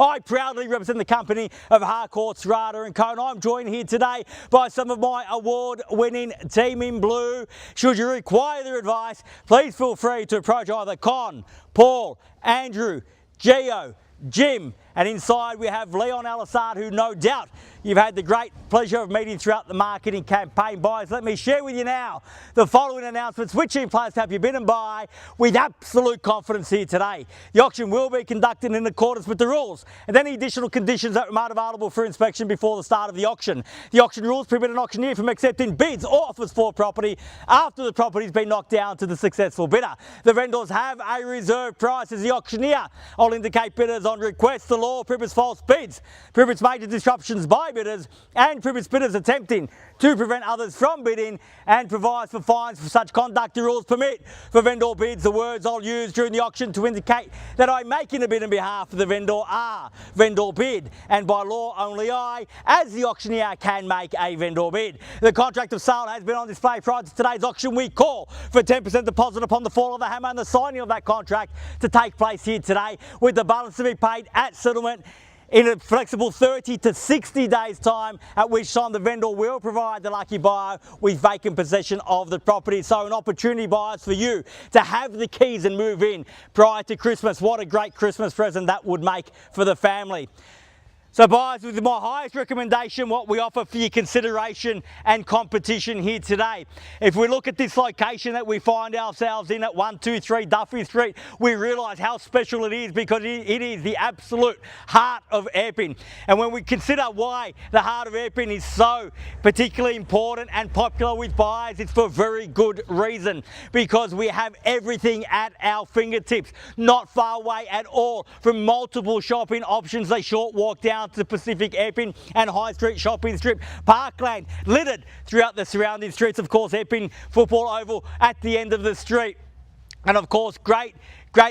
I proudly represent the company of Harcourts, Rata and Co. And I'm joined here today by some of my award-winning team in blue. Should you require their advice, please feel free to approach either Con, Paul, Andrew, Gio, Jim, and inside we have Leon El-Assaad, who no doubt you've had the great pleasure of meeting throughout the marketing campaign. Buyers, let me share with you now the following announcements. Which players have you bidden by with absolute confidence here today? The auction will be conducted in accordance with the rules and any additional conditions that are available for inspection before the start of the auction. The auction rules prohibit an auctioneer from accepting bids or offers for property after the property has been knocked down to the successful bidder. The vendors have a reserve price as the auctioneer. I'll indicate bidders on request. The law prohibits false bids, prohibits major disruptions by bidders, and prohibits bidders attempting to prevent others from bidding, and provides for fines for such conduct. The rules permit for vendor bids. The words I'll use during the auction to indicate that I'm making a bid on behalf of the vendor are vendor bid, and by law only I, as the auctioneer, can make a vendor bid. The contract of sale has been on display prior to today's auction. We call for 10% deposit upon the fall of the hammer and the signing of that contract to take place here today, with the balance to be paid at settlement in a flexible 30 to 60 days time, at which time the vendor will provide the lucky buyer with vacant possession of the property. So an opportunity, buyers, for you to have the keys and move in prior to Christmas. What a great Christmas present that would make for the family. So buyers, with my highest recommendation, what we offer for your consideration and competition here today. If we look at this location that we find ourselves in at 123 Duffy Street, we realise how special it is, because it is the absolute heart of EPPING. And when we consider why the heart of EPPING is so particularly important and popular with buyers, it's for very good reason, because we have everything at our fingertips, not far away at all from multiple shopping options. A short walk down to the Pacific EPPING and High Street shopping strip, parkland littered throughout the surrounding streets. Of course, EPPING football oval at the end of the street, and of course great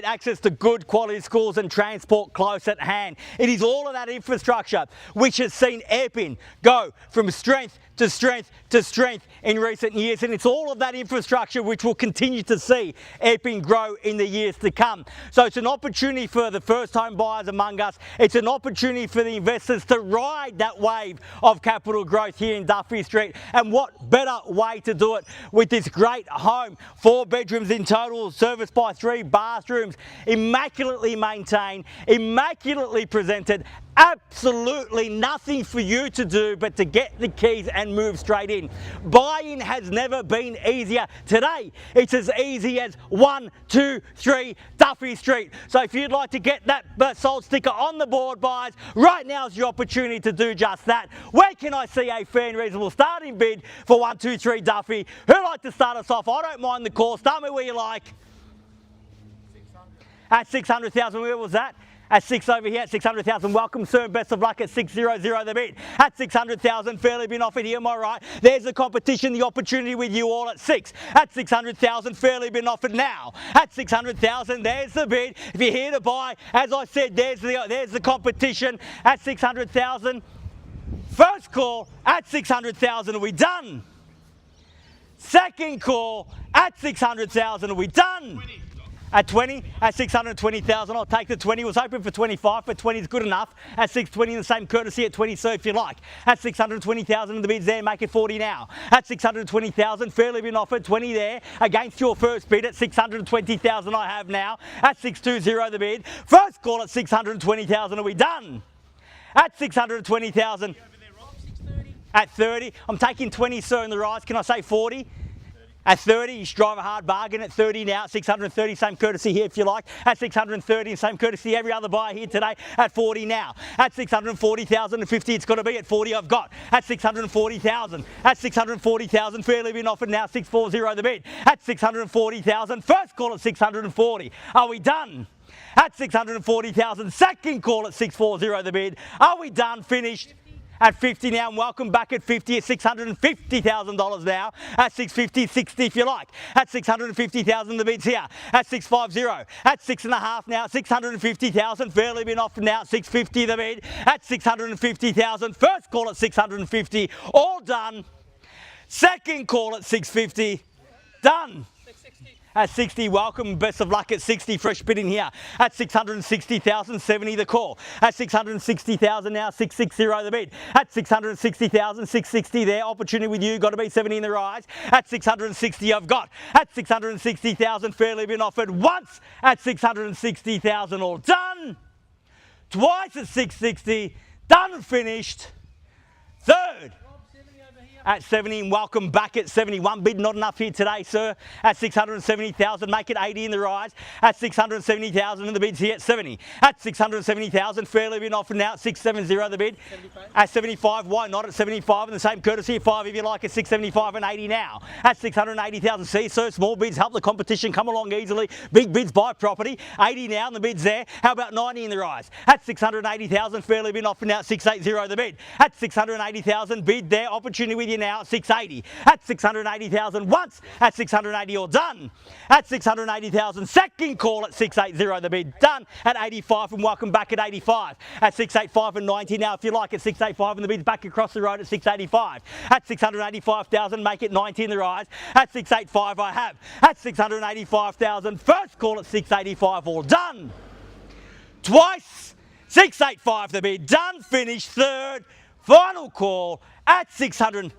access to good quality schools and transport close at hand. It is all of that infrastructure which has seen EPPING go from strength to strength to strength in recent years, and it's all of that infrastructure which will continue to see EPPING grow in the years to come. So it's an opportunity for the first home buyers among us. It's an opportunity for the investors to ride that wave of capital growth here in Duffy Street, and what better way to do it with this great home, 4 bedrooms in total, serviced by 3 bathrooms, immaculately maintained, immaculately presented. Absolutely nothing for you to do but to get the keys and move straight in. Buying has never been easier. Today, it's as easy as 123 Duffy Street. So if you'd like to get that sold sticker on the board, buyers, right now is your opportunity to do just that. Where can I see a fair and reasonable starting bid for 123 Duffy? Who'd like to start us off? I don't mind the call. Start me where you like. 600. At 600,000, where was that? At 6 over here, at 600,000. Welcome, sir, and best of luck at 600 the bid. At 600,000, fairly been offered here, am I right? There's the competition, the opportunity with you all at 6. At 600,000, fairly been offered now. At 600,000, there's the bid. If you're here to buy, as I said, there's the competition. At 600,000, first call. At 600,000, are we done? Second call. At 600,000, are we done? 20. At 20, at 620,000, I'll take the 20. Was hoping for 25, but 20 is good enough. At 620, the same courtesy at 20, so if you like. At 620,000 in the bids there, make it 40 now. At 620,000, fairly been offered, 20 there. Against your first bid at 620,000 I have now. At 620 the bid. First call at 620,000, are we done? At 620,000. At 30, I'm taking 20, sir, in the rise. Can I say 40? At 30, you drive a hard bargain. At 30 now, at 630, same courtesy here if you like. At 630, same courtesy every other buyer here today. At 40 now. At 640,000 and 50, it's got to be. At 40, I've got. At 640,000. At 640,000, fairly been offered now. 640 the bid. At 640,000, first call at 640. Are we done? At 640,000, second call at 640 the bid. Are we done? Finished? At 50 now, and welcome back at 50 at $650,000 now. At 650, 60 if you like. At 650,000 the bid's here. At 650. At 6.5 now, 650,000. Fairly been offered now. 650 the bid. At 650,000. First call at 650. All done. Second call at 650. Done. 660. At 60, welcome, best of luck at 60, fresh bid in here. At 660,000, 70 the call. At 660,000 now, 660 the bid. At 660,000, 660 there, opportunity with you, got to be 70 in the rise. At 660 I've got. At 660,000, fairly been offered once. At 660,000, all done. Twice at 660, done and finished. Third. At 70, welcome back at 71. Bid not enough here today, sir. At 670,000, make it 80 in the rise. At 670,000 in the bids here at 70. At 670,000, fairly been offered now at 670 the bid. 75. At 75, why not at 75? And the same courtesy, 5 if you like, at 675 and 80 now. At 680,000, see, sir, small bids help the competition come along easily. Big bids buy property. 80 now, and the bid's there. How about 90 in the rise? At 680,000, fairly been offered now at 680 the bid. At 680,000, bid there, opportunity with you now at 680. At 680,000 once, at 680 all done. At 680,000 second call at 680 the bid done. At 85 and welcome back at 85. At 685 and 90 now if you like at 685 and the bid's back across the road at 685. At 685,000 make it 90 in the rise. At 685 I have. At 685,000 first call at 685 all done. Twice 685 the bid done, finished. Third final call at 600.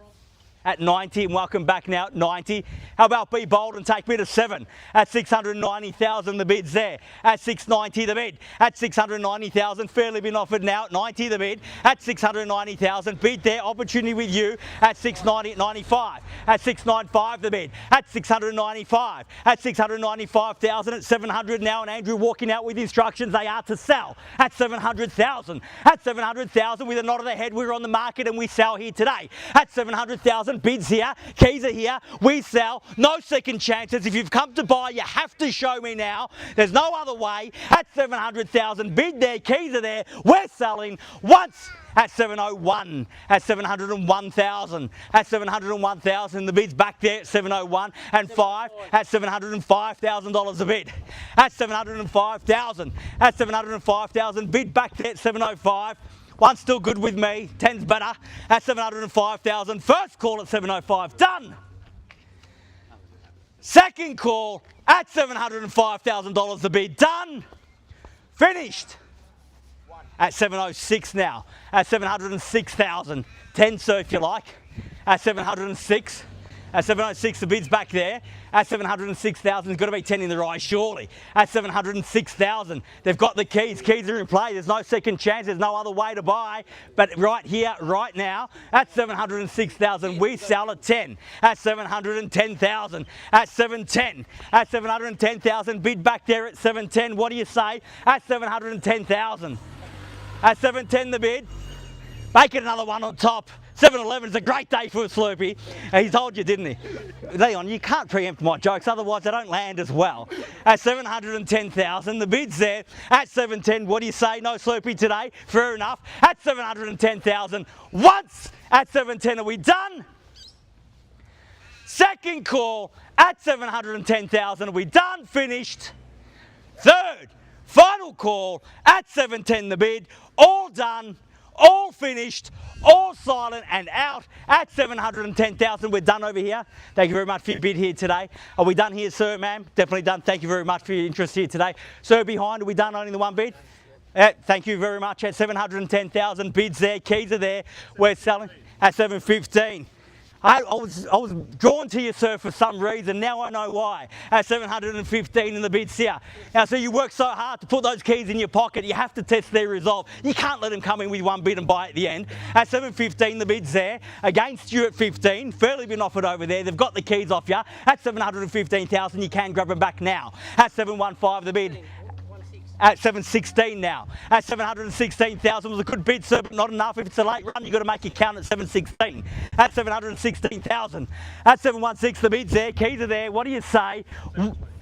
At 90, and welcome back now at 90. How about be bold and take me to 7? At 690,000, the bid's there. At 690, the bid. At 690,000, fairly been offered now at 90, the bid. At 690,000, bid there, opportunity with you. At 690, 95. At 695, the bid. At 695. At 695,000, at 700 now, and Andrew walking out with instructions. They are to sell. At 700,000. At 700,000, with a nod of the head, we're on the market and we sell here today. At 700,000, bids here, keys are here, we sell, no second chances. If you've come to buy, you have to show me now. There's no other way. At 700,000, bid there, keys are there, we're selling once. At 701, at 701,000, at 701,000, the bid's back there at 701 and 5 at $705,000 a bid. At 705,000, at 705,000, bid back there at 705. One's still good with me, 10's better, at 705,000. First call at 705, done. Second call at $705,000 the bid, done. Finished. At 706 now, at 706,000. 10, sir, if you like. At 706. At 706, the bid's back there. At 706,000, there's got to be 10 in the rise, surely. At 706,000, they've got the keys. Keys are in play. There's no second chance. There's no other way to buy. But right here, right now, at 706,000, we sell at 10. At 710,000. At 710. At 710,000, bid back there at 710. What do you say? At 710,000. At 710, the bid. Make it another one on top. 7-Eleven's a great day for a Slurpee. He told you, didn't he? Leon, you can't preempt my jokes, otherwise they don't land as well. At 710,000, the bid's there. At 710, what do you say? No Slurpee today? Fair enough. At 710,000, once at 710, are we done? Second call at 710,000, are we done? Finished. Third, final call at 710, the bid. All done. All finished, all silent and out at 710,000. We're done over here. Thank you very much for your bid here today. Are we done here, sir, ma'am? Definitely done. Thank you very much for your interest here today. Sir, behind, are we done only the one bid? Thank you very much. At 710,000, bids there, keys are there. We're selling at 715. I was drawn to you, sir, for some reason. Now I know why. At 715 in the bids here. Now, so you work so hard to put those keys in your pocket, you have to test their resolve. You can't let them come in with one bid and buy at the end. At 715, the bid's there. Against you at 15, fairly been offered over there. They've got the keys off you. At 715,000, you can grab them back now. At 715, the bid. At 716 now. At 716,000 was a good bid, sir, but not enough. If it's a late run, you've got to make it count at 716. At 716,000. At 716, the bid's there, keys are there. What do you say?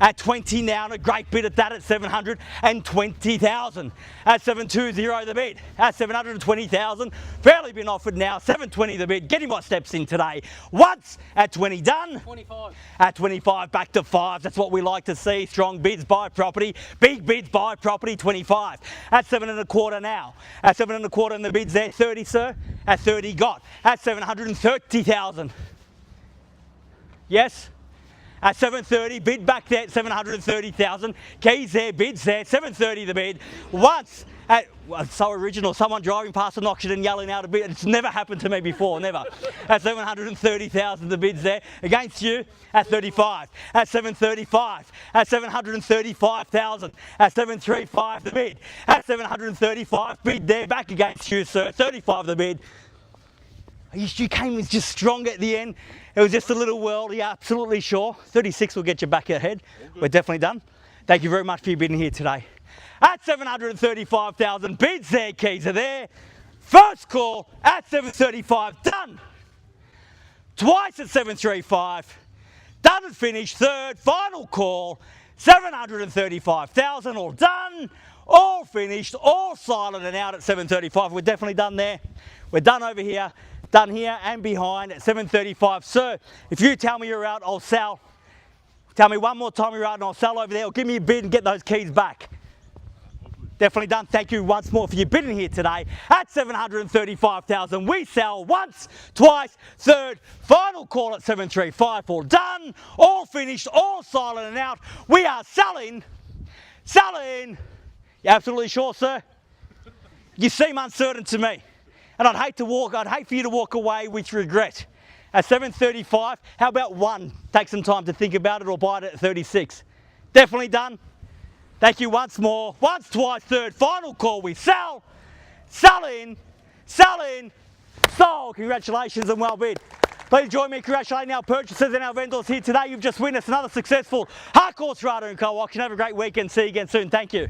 At 20 now, and a great bid at that at 720,000. At 720, the bid. At 720,000, fairly been offered now. 720, the bid. Getting my steps in today. Once at 20, done. 25. At 25, back to 5s. That's what we like to see. Strong bids, buy property. Big bids, buy property. 25. At 7.25 now. At 7.25, and the bid's there. 30, sir. At 30, got. At 730,000. Yes. at 730, bid back there at 730,000, keys there, bids there, 730 the bid. Once at, well, so original, someone driving past an auction and yelling out a bid. It's never happened to me before, never. At 730,000 the bids there, against you at 35, at 735, at 735,000, at 735 the bid, at 735 bid there, back against you sir, 35 the bid. You came in just strong at the end. It was just a little whirl, yeah, absolutely sure. 36 will get you back ahead. We're definitely done. Thank you very much for your bidding here today. At 735,000, bids there, keys are there. First call at 735, done. Twice at 735, done and finished. Third, final call, 735,000, all done, all finished, all silent and out at 735. We're definitely done there. We're done over here. Done here and behind at 735. Sir, if you tell me you're out, I'll sell. Tell me one more time you're out and I'll sell over there, or give me a bid and get those keys back. Definitely done. Thank you once more for your bidding here today. At 735,000, we sell once, twice, third, final call at 735. All done, all finished, all silent and out. We are selling. You absolutely sure, sir? You seem uncertain to me. And I'd hate for you to walk away with regret. At 735, how about one? Take some time to think about it, or buy it at 36. Definitely done. Thank you once more. Once, twice, third, final call. We sell. Selling. Sold. Congratulations and well bid. Please join me in congratulating our purchasers and our vendors here today. You've just witnessed another successful Harcourts, Rata & Co auction. Have a great weekend. See you again soon. Thank you.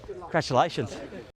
Congratulations.